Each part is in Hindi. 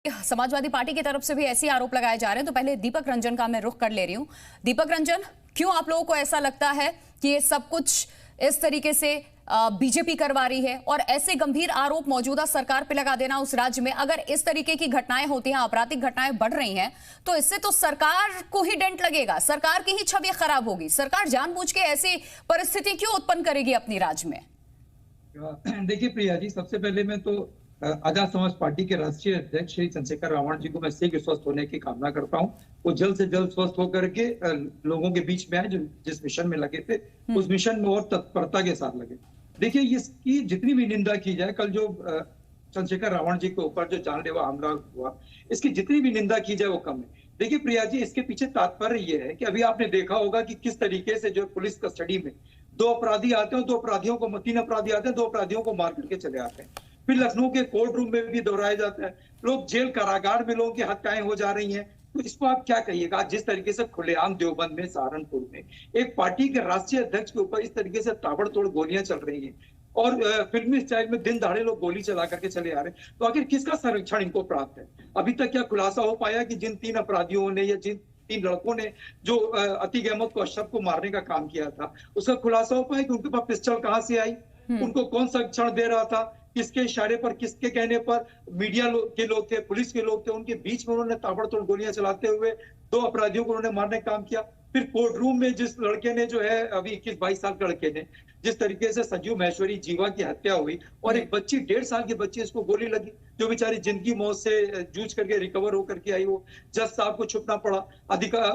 समाजवादी पार्टी की तरफ से भी ऐसे आरोप लगाए जा रहे हैं। तो पहले दीपक रंजन का मैं रुख कर ले रही हूं। दीपक रंजन, क्यों आप लोगों को ऐसा लगता है कि ये सब कुछ इस तरीके से बीजेपी करवा रही है, और ऐसे गंभीर आरोप मौजूदा सरकार पे लगा देना उस राज्य में, अगर इस तरीके की घटनाएं होती हैं, आपराधिक घटनाएं बढ़ रही हैं, तो इससे तो सरकार को ही डेंट लगेगा, सरकार की ही छवि खराब होगी। सरकार जानबूझ के ऐसी परिस्थिति क्यों उत्पन्न करेगी अपनी राज्य में? देखिए प्रिया जी, सबसे पहले मैं तो आजाद समाज पार्टी के राष्ट्रीय अध्यक्ष श्री चंद्रशेखर रावण जी को मैं शीघ्र स्वस्थ होने की कामना करता हूं। वो जल्द से जल्द स्वस्थ होकर के लोगों के बीच में आए, जो जिस मिशन में लगे थे उस मिशन में और तत्परता के साथ लगे। देखिए, इसकी जितनी भी निंदा की जाए, कल जो चंद्रशेखर रावण जी के ऊपर जो जानलेवा हमला हुआ, इसकी जितनी भी निंदा की जाए वो कम है। देखिए प्रिया जी, इसके पीछे तात्पर्य ये है कि अभी आपने देखा होगा कि किस तरीके से जो पुलिस कस्टडी में दो अपराधी आते हैं, तीन अपराधी आते हैं, दो अपराधियों को मार करके चले आते हैं। फिर लखनऊ के कोर्ट रूम में भी दोहराया जाता है, लोग जेल कारागार में लोगों की हत्याएं हो जा रही हैं। तो इसको आप क्या कहिएगा? जिस तरीके से खुलेआम देवबंद में, सहारनपुर में एक पार्टी के राष्ट्रीय अध्यक्ष के ऊपर इस तरीके से ताबड़तोड़ गोलियां चल रही हैं और फिल्मी स्टाइल में दिन दहाड़े लोग गोली चला करके चले आ रहे हैं, तो आखिर किसका संरक्षण इनको प्राप्त है? अभी तक क्या खुलासा हो पाया कि जिन तीन अपराधियों ने या जिन तीन लड़कों ने जो अतीक अहमद को, अशरफ को मारने का काम किया था, उसका खुलासा हो पाया कि उनके पास पिस्टल कहां से आई, उनको कौन संरक्षण दे रहा था, किसके इशारे पर, किसके कहने पर? मीडिया के लोग थे, पुलिस के लोग थे, उनके बीच में उन्होंने ताबड़तोड़ गोलियां चलाते हुए दो अपराधियों को उन्होंने मारने का काम किया। फिर कोर्ट रूम में जिस लड़के ने, जो है अभी 21-22 साल के लड़के ने, जिस तरीके से संजीव महेश्वरी जीवा की हत्या हुई और एक बच्ची, 1.5 साल की बच्ची, इसको गोली लगी, जो बेचारी जिंदगी मौत से जूझ करके रिकवर होकर के आई। वो जज साहब को छुपना पड़ा,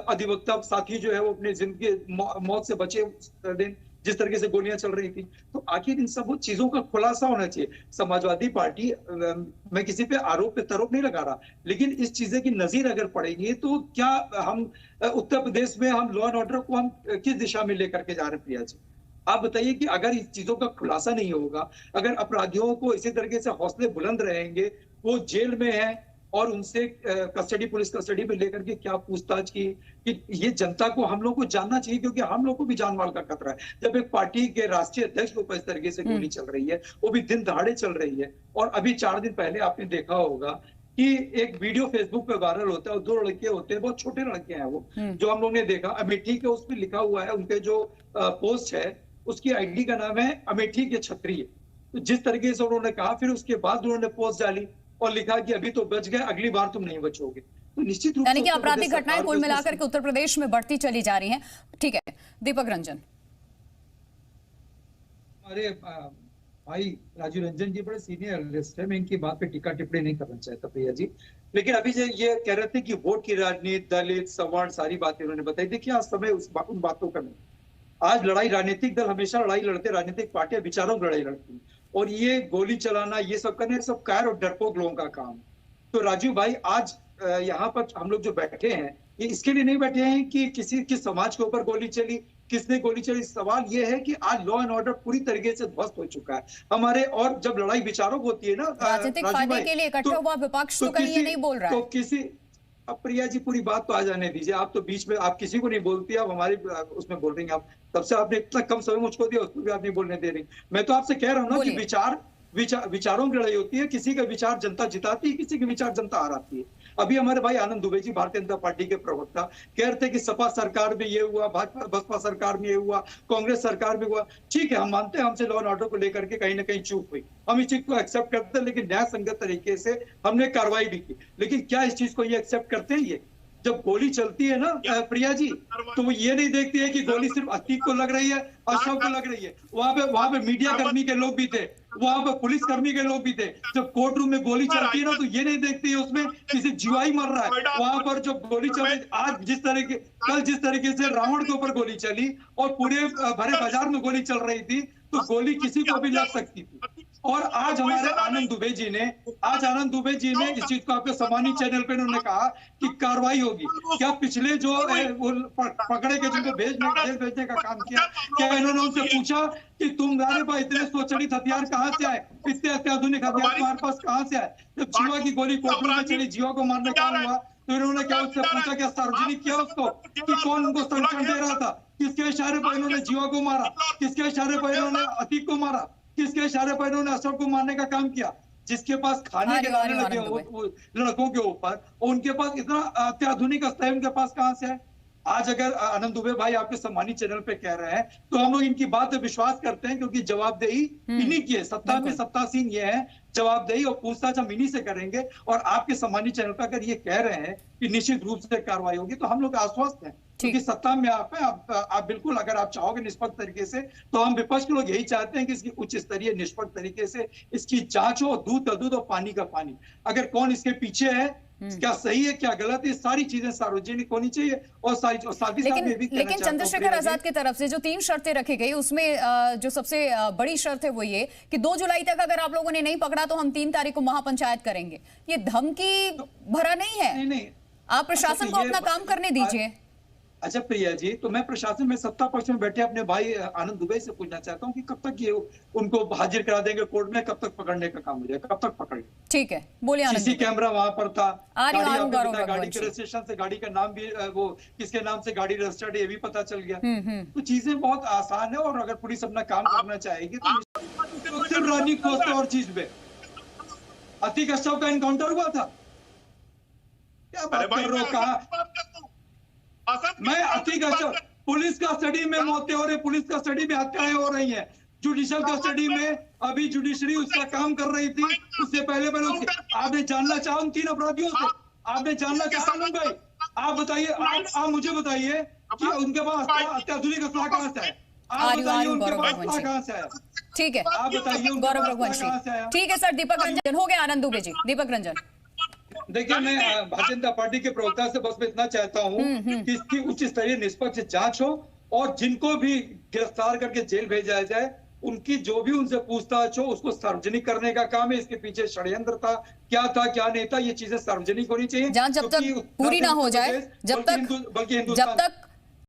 अधिवक्ता साथी जो है वो अपनी जिंदगी मौत से बचे दिन, जिस तरीके से गोलियां चल रही थी। तो आखिर इन सब चीजों का खुलासा होना चाहिए। समाजवादी पार्टी, मैं किसी पे आरोप पे तरोप नहीं लगा रहा, लेकिन इस चीजें की नजीर अगर पड़ेगी तो क्या हम उत्तर प्रदेश में हम लॉ एंड ऑर्डर को हम किस दिशा में लेकर के जा रहे हैं? प्रिया जी, आप बताइए कि अगर इस चीजों का खुलासा नहीं होगा, अगर अपराधियों को इसी तरीके से हौसले बुलंद रहेंगे, वो जेल में है और उनसे पुलिस कस्टडी में लेकर के क्या पूछताछ की, कि ये जनता को, हम लोग को जानना चाहिए, क्योंकि हम लोग को भी जान माल का खतरा है। जब एक पार्टी के राष्ट्रीय अध्यक्ष के ऊपर इस तरीके से गोली चल रही है, वो भी दिन दहाड़े चल रही है। और अभी 4 दिन पहले आपने देखा होगा कि एक वीडियो फेसबुक पे वायरल होता है और 2 लड़के होते हैं, बहुत छोटे लड़के हैं वो, जो हम लोग ने देखा। अमेठी के उस पर लिखा हुआ है, उनके जो पोस्ट है उसकी आईडी का नाम है अमेठी के क्षत्रिय। तो जिस तरीके से उन्होंने कहा, फिर उसके बाद उन्होंने पोस्ट डाली और लिखा कि अभी तो बच गए, अगली बार तुम नहीं बचोगे। तो निश्चित रूप से यानी कि आपराधिक घटनाएं कुल मिलाकर के उत्तर प्रदेश में बढ़ती चली जा रही हैं। ठीक है दीपक रंजन। हमारे भाई राजीव रंजन जी बड़े सीनियर एनालिस्ट है, मैं इनकी बात पे टिक्का टिप्पणी नहीं करना चाहता प्रिया जी, लेकिन अभी जो ये कह रहे थे कि वोट की राजनीति, दलित, सवर्ण, सारी बातें उन्होंने बताई। देखिए, आज समय उन बातों का नहीं। आज लड़ाई, राजनीतिक दल हमेशा लड़ाई लड़ते, राजनीतिक पार्टियां विचारों की लड़ाई लड़ती हैं, और ये गोली चलाना, ये सब करने, सब कायर और डरपोक लोगों का काम। तो राजीव भाई, आज यहाँ पर हम लोग जो बैठे हैं, ये इसके लिए नहीं बैठे हैं कि किस समाज के ऊपर गोली चली, किसने गोली चली। सवाल ये है कि आज लॉ एंड ऑर्डर पूरी तरीके से ध्वस्त हो चुका है हमारे। और जब लड़ाई विचारों होती है ना, राजनीतिक फायदे के लिए इकट्ठा हुआ विपक्ष तो कहीं ये नहीं बोल रहा है। तो किसी, अब प्रिया जी पूरी बात तो आ जाने दीजिए, आप तो बीच में, आप किसी को नहीं बोलती, आप हमारे उसमें बोल रही हैं। आप तब से आपने इतना कम समय मुझको दिया, उसको भी आप नहीं बोलने दे रही। मैं तो आपसे कह रहा हूँ ना कि विचारों की लड़ाई होती है, किसी का विचार जनता जिताती है, किसी के विचार जनता हराती है। अभी हमारे भाई आनंद दुबे जी, भारतीय जनता पार्टी के प्रवक्ता, कह रहे थे कि सपा सरकार में ये हुआ, बसपा सरकार में ये हुआ, कांग्रेस सरकार में हुआ। ठीक है, हम मानते हैं हमसे लॉ एंड ऑर्डर को लेकर के कहीं ना कहीं चूक हुई, हम इस चीज को एक्सेप्ट करते हैं, लेकिन न्याय संगत तरीके से हमने कार्रवाई भी की। लेकिन क्या इस चीज को ये एक्सेप्ट करते हैं? ये जब गोली चलती है ना प्रिया जी, तो वो ये नहीं देखती है कि गोली सिर्फ अतीक को लग रही है, अशरफ को लग रही है। वहां पे मीडिया कर्मी के लोग भी थे, वहां पर पुलिस कर्मी के लोग भी थे। जब कोर्ट रूम में गोली चलती है ना, तो ये नहीं देखती है उसमें किसी जीवाई मर रहा है। वहां पर जो गोली चल रही, आज कल जिस तरीके से रावण के ऊपर गोली चली और पूरे भरे बाजार में गोली चल रही थी, तो गोली किसी को भी लग सकती थी। और आज हमारे आनंद दुबे जी ने इस चीज को आपके सम्मानित चैनल पे उन्होंने कहा कि कार्रवाई होगी। क्या पिछले जो पकड़े के जिनको जेल भेजने का काम किया, क्या इन्होंने उनसे पूछा कि तुम्हारे पास इतने स्वचालित हथियार कहाँ से आए, इतने अत्याधुनिक हथियार तुम्हारे पास कहाँ से आए? जब जीवा की गोली कोर्ट में चली, जीवा को मारने का काम हुआ, तो इन्होंने क्या उससे पूछा, क्या सार्वजनिक किया उसको कि कौन उनको संरक्षण दे रहा था? किसके इशारे पर इन्होंने जीवा को मारा? किसके इशारे पर इन्होंने अतीक को मारा? किसके इशारे पर इन्होंने अशरफ को मारने का काम किया? जिसके पास खाने के दाने लगे हो वो लड़कों के ऊपर, और उनके पास इतना अत्याधुनिक अस्त्र उनके पास कहां से है? आज अगर आनंद दुबे भाई आपके सम्मानित चैनल पे कह रहे हैं तो हम लोग इनकी बात पे विश्वास करते हैं, क्योंकि जवाबदेही इन्हीं की है। सत्ता में सत्तासीन ये है, जवाबदेही और पूछताछ हम इन्हीं से करेंगे। और आपके सम्मानित चैनल पर अगर ये कह रहे हैं कि निश्चित रूप से कार्रवाई होगी तो हम लोग आश्वस्त हैं, क्योंकि सत्ता में आप हैं। आप बिल्कुल अगर आप चाहोगे निष्पक्ष तरीके से, तो हम विपक्ष के लोग यही चाहते हैं कि इसकी उच्च स्तरीय निष्पक्ष तरीके से इसकी जांच हो, दूध का दूध और पानी का पानी। अगर कौन इसके पीछे है, क्या सही है क्या गलत है, सारी चीजें सार्वजनिक होनी चाहिए। और लेकिन चंद्रशेखर आजाद की तरफ से जो 3 शर्तें रखी गई उसमें जो सबसे बड़ी शर्त है वो ये कि 2 जुलाई तक अगर आप लोगों ने नहीं पकड़ा तो हम 3 तारीख को महापंचायत करेंगे। ये धमकी भरा नहीं है? नहीं, आप प्रशासन को अपना काम करने दीजिए। अच्छा प्रिया जी, तो मैं प्रशासन में सत्ता पक्ष में बैठे अपने भाई आनंद दुबे से पूछना चाहता हूँ कि कब तक ये उनको हाजिर करा देंगे कोर्ट में, कब तक पकड़ने का काम हो जाएगा, कब तक पकड़े? ठीक है, बोलिए आनंद दुबे। सीसी कैमरा वहां पर था, गाड़ी के रजिस्ट्रेशन रजिस्ट्रेशन से गाड़ी का नाम भी वो किसके नाम से गाड़ी रजिस्टर्ड है ये भी पता चल गया। तो चीजें बहुत आसान है, और अगर पुलिस अपना काम करना चाहेगी तो सिर्फ रानी खोस्ता और चीज में अतीक अशरफ का इनकाउंटर हुआ था। क्या बात कर रहे हो? कहा मैं अतीक अशरफ, पुलिस कस्टडी में मौतें हो रही, पुलिस कस्टडी में हत्याएं हो रही हैं, जुडिशियल कस्टडी में अभी जुडिशरी उसका काम कर रही थी। उससे पहले आपने जानना चाहा उन 3 अपराधियों से, आपने जानना चाहा आनंद भाई, आप बताइए, आप मुझे बताइए कि उनके पास अत्याधुनिक असला कहां से है? आप बताइए उनके पास असला कहां से है? ठीक है, आप बताइए गौरव रघुवंशी। ठीक है सर, दीपक रंजन हो गया। आनंद दुबे जी, दीपक रंजन। देखिए, मैं भारतीय जनता पार्टी के प्रवक्ता से बस मैं इतना चाहता हूं कि इसकी उच्च स्तरीय निष्पक्ष जांच हो, और जिनको भी गिरफ्तार करके जेल भेजा जाए उनकी जो भी उनसे पूछताछ हो उसको सार्वजनिक करने का काम है। इसके पीछे षड्यंत्र था, क्या नहीं था, ये चीजें सार्वजनिक होनी चाहिए। जांच जब तक पूरी ना हो जाए, जब तक